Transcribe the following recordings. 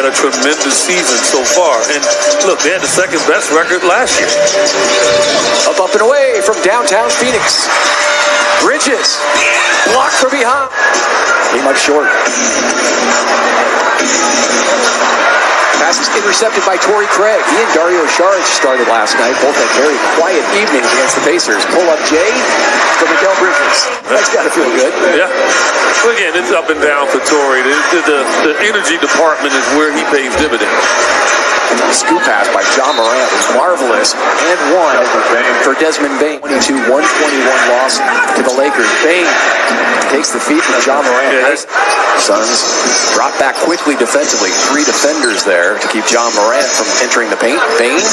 had a tremendous season so far. And look, they had the second best record last year. Up and away from downtown Phoenix. Bridges blocked from behind. Came up short. Pass is intercepted by Torrey Craig. He and Dario Saric started last night. Both had very quiet evenings against the Pacers. Pull-up Jay for Mikal Bridges. That's got to feel good. Yeah. Well, again, it's up and down for Torrey. The energy department is where he pays dividends. Scoop pass by John Morant was marvelous. And one for Desmond Bane. 22-121 loss to the Lakers. Bane takes the feed from John Morant. Yeah, Suns drop back quickly defensively. 3 defenders there to keep John Morant from entering the paint. Bane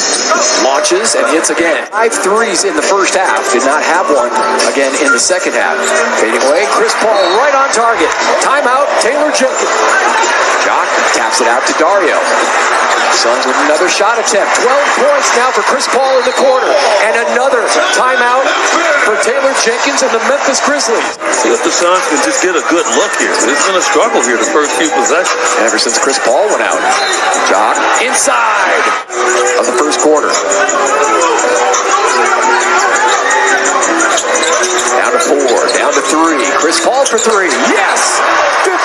launches and hits again. 5 threes in the first half. Did not have one again in the second half. Fading away. Chris Paul right on target. Timeout. Taylor Jenkins. Jock taps it out to Dario. Suns with another shot attempt. 12 points now for Chris Paul in the quarter. And another timeout for Taylor Jenkins and the Memphis Grizzlies. See if the Suns can just get a good look here. It's going to struggle here the first few possessions. Ever since Chris Paul went out. Jock inside of the first quarter. Down to 4, down to 3. Chris Paul for 3. Yes!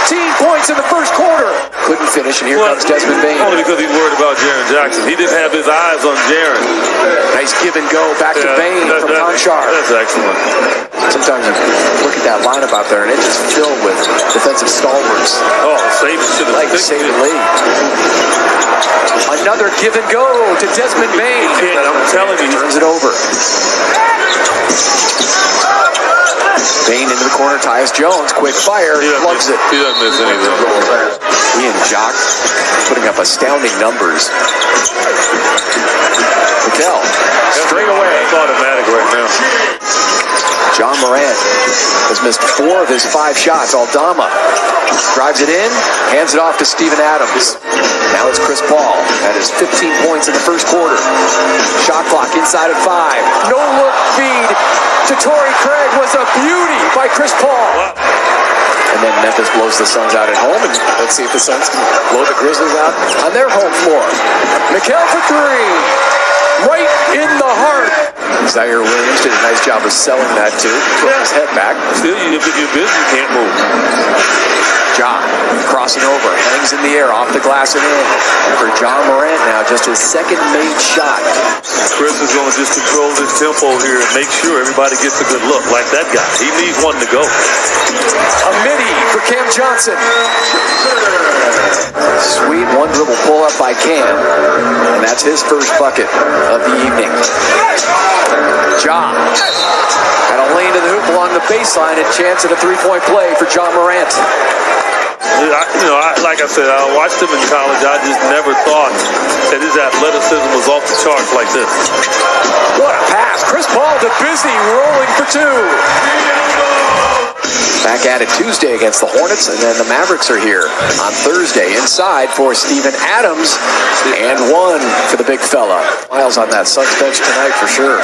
15 points in the first quarter. Couldn't finish, and here comes Desmond Bane. Only because he's worried about Jaren Jackson. He didn't have his eyes on Jaren. Nice give and go back to Bane from Conchar. That's excellent. Sometimes you look at that lineup out there, and it's just filled with defensive stalwarts. Oh, save it to the like save the lead. Another give and go to Desmond Bane. I'm telling you. Turns it over. Bane into the corner, Tyus Jones, quick fire, plugs it. He doesn't miss anything. He and Jock putting up astounding numbers. Mikal, straight away. It's automatic right now. John Morant has missed 4 of his 5 shots. Aldama drives it in, hands it off to Steven Adams. Now it's Chris Paul. That is 15 points in the first quarter. Shot clock inside of 5. No look feed to Torrey Craig was a beauty by Chris Paul. And then Memphis blows the Suns out at home, and let's see if the Suns can blow the Grizzlies out on their home floor. Mikal for 3. Right in the heart. Zaire Williams did a nice job of selling that too. Put his head back. Still, if you're busy, you can't move. John crossing over, hangs in the air, off the glass and in. And for John Morant now, just his second made shot. Chris is going to just control this tempo here and make sure everybody gets a good look, like that guy. He needs one to go. A midi for Cam Johnson. Sweet one dribble pull up by Cam. And that's his first bucket of the evening. John had a lane to the hoop along the baseline, a chance at a 3-point play for John Morant. Like I said, I watched him in college. I just never thought that his athleticism was off the charts like this. What a pass. Chris Paul to Busy, rolling for 2. Back at it Tuesday against the Hornets, and then the Mavericks are here on Thursday. Inside for Steven Adams, and 1 for the big fella. Miles on that Suns bench tonight for sure.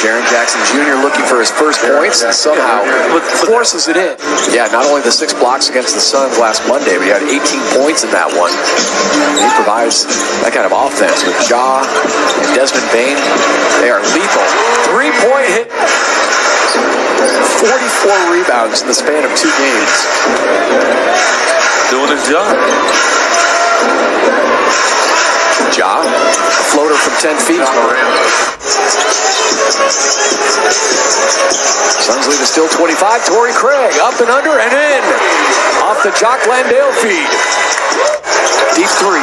Jaren Jackson Jr. looking for his first points and somehow forces it in. Yeah, not only the 6 blocks against the Suns last Monday, but he had 18 points in that one. He provides that kind of offense with Ja and Desmond Bane. They are lethal. 3-point hit. 44 rebounds in the span of 2 games. Doing his job. Ja, a floater from 10 feet. Suns lead is still 25. Torrey Craig up and under and in. Off the Jock Landale feed. Deep 3.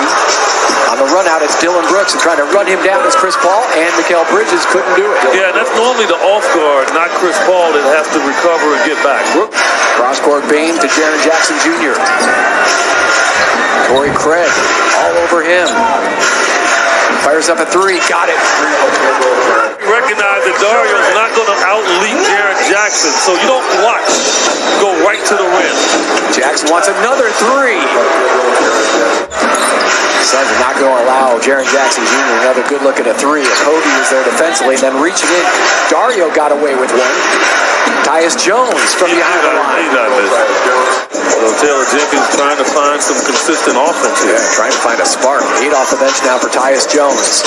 On the run out, it's Dylan Brooks, and trying to run him down is Chris Paul, and Mikal Bridges couldn't do it. Yeah, that's normally the off guard, not Chris Paul, that has to recover and get back. Cross-court Bane to Jaren Jackson Jr. Torrey Craig all over him. Fires up a 3, got it. Recognize that Dario's not going to out-leap Jaren Jackson, so you don't watch. Go right to the rim. Jackson wants another 3. Suns are not going to allow Jaren Jackson Jr. another good look at a 3. Kobe is there defensively, and then reaching in. Dario got away with 1. Tyus Jones from behind the line. So Taylor Jenkins trying to find some consistent offense here. Yeah, trying to find a spark. 8 off the bench now for Tyus Jones.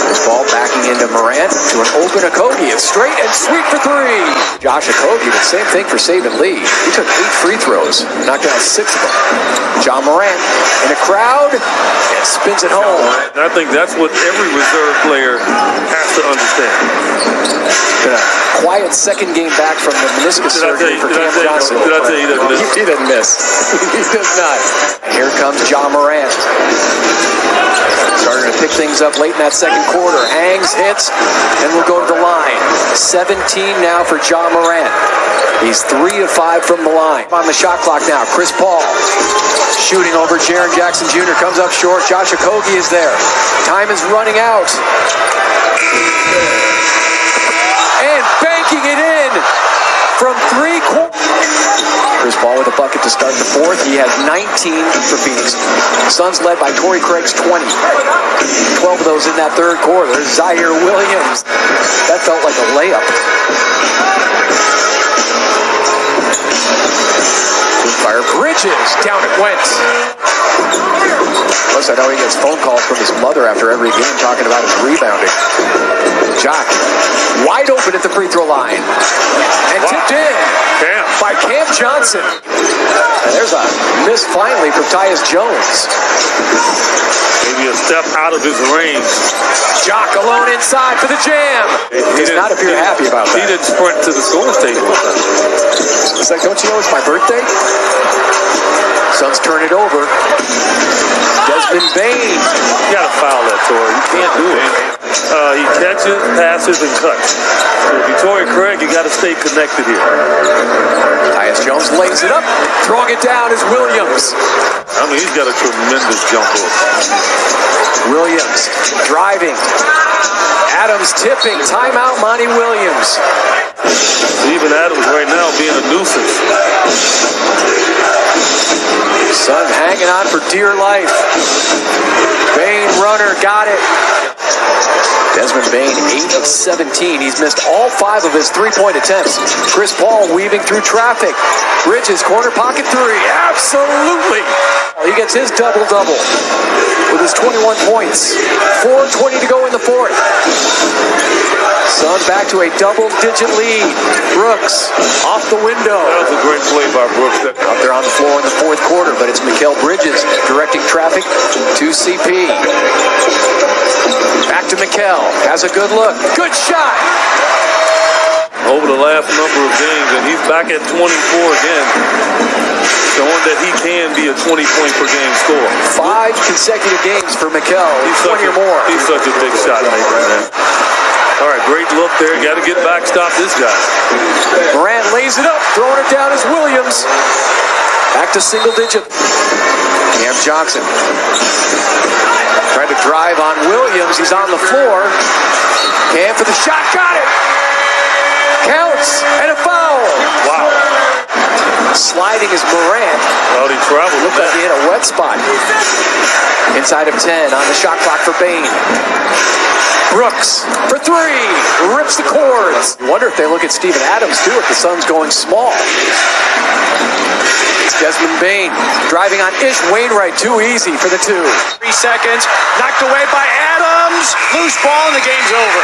This ball backing into Morant to an open Okogie. It's straight and sweet for 3. Josh Okogie, the same thing for Saban Lee. He took 8 free throws, knocked down 6 of them. John Morant in a crowd and spins it home. And I think that's what every reserve player has to understand. Been a quiet second game back from the meniscus surgery for Cam Johnson. Did I tell you he doesn't miss? He doesn't miss. He does not. Here comes John Morant. Starting to pick things up late in that second quarter. Hangs, hits, and will go to the line. 17 now for John Morant. He's 3 of 5 from the line. On the shot clock now, Chris Paul. Shooting over Jaren Jackson Jr. comes up short. Josh Okogie is there. Time is running out. And banking it in from 3 quarters. Chris Paul with a bucket to start the fourth. He has 19 for Phoenix. Suns led by Torrey Craig's 20. 12 of those in that third quarter. There's Zaire Williams. That felt like a layup. Fire Bridges down it went. Plus, I know he gets phone calls from his mother after every game talking about his rebounding. Jock, wide open at the free throw line. And tipped in by Cam Johnson. And there's a miss finally from Tyus Jones. Maybe a step out of his range. Jock alone inside for the jam. He does not appear happy about that. He didn't sprint to the scoring table with that. It's like, don't you know it's my birthday? Suns turn it over. Desmond Bane. You gotta foul that, Torrey. You can't do it. He catches, passes, and cuts. So if you're Torrey Craig, you gotta stay connected here. Tyus Jones lays it up. Throwing it down is Williams. I mean, he's got a tremendous jump hook. Williams driving. Adams tipping. Timeout, Monty Williams. Even Adams right now being a nuisance. Suns hanging on for dear life. Bane runner got it. Desmond Bane, 8 of 17. He's missed all 5 of his three-point attempts. Chris Paul weaving through traffic. Bridges, corner pocket 3. Absolutely. He gets his double-double with his 21 points. 4:20 to go in the fourth. Suns back to a double-digit lead. Brooks off the window. That was a great play by Brooks. Out there on the floor in the fourth quarter, but it's Mikal Bridges directing traffic to CP. Back to Mikal. Has a good look. Good shot. Over the last number of games, and he's back at 24 again. Showing that he can be a 20-point-per-game scorer. 5 consecutive games for Mikal. He's 20 or more. He's such a big shot maker, man. All right, great look there. Got to get back, stop this guy. Morant lays it up, throwing it down as Williams. Back to single digit. Cam Johnson trying to drive on Williams. He's on the floor. Cam for the shot, got it. Counts, and a foul. Wow. Sliding is Morant. Well, he traveled. Looked like he hit a wet spot. Inside of 10 on the shot clock for Bane. Brooks for 3. Rips the cords. You wonder if they look at Steven Adams too if the Suns going small. It's Desmond Bane driving on Ish Wainwright. Too easy for the 2. 3 seconds. Knocked away by Adams. Loose ball and the game's over.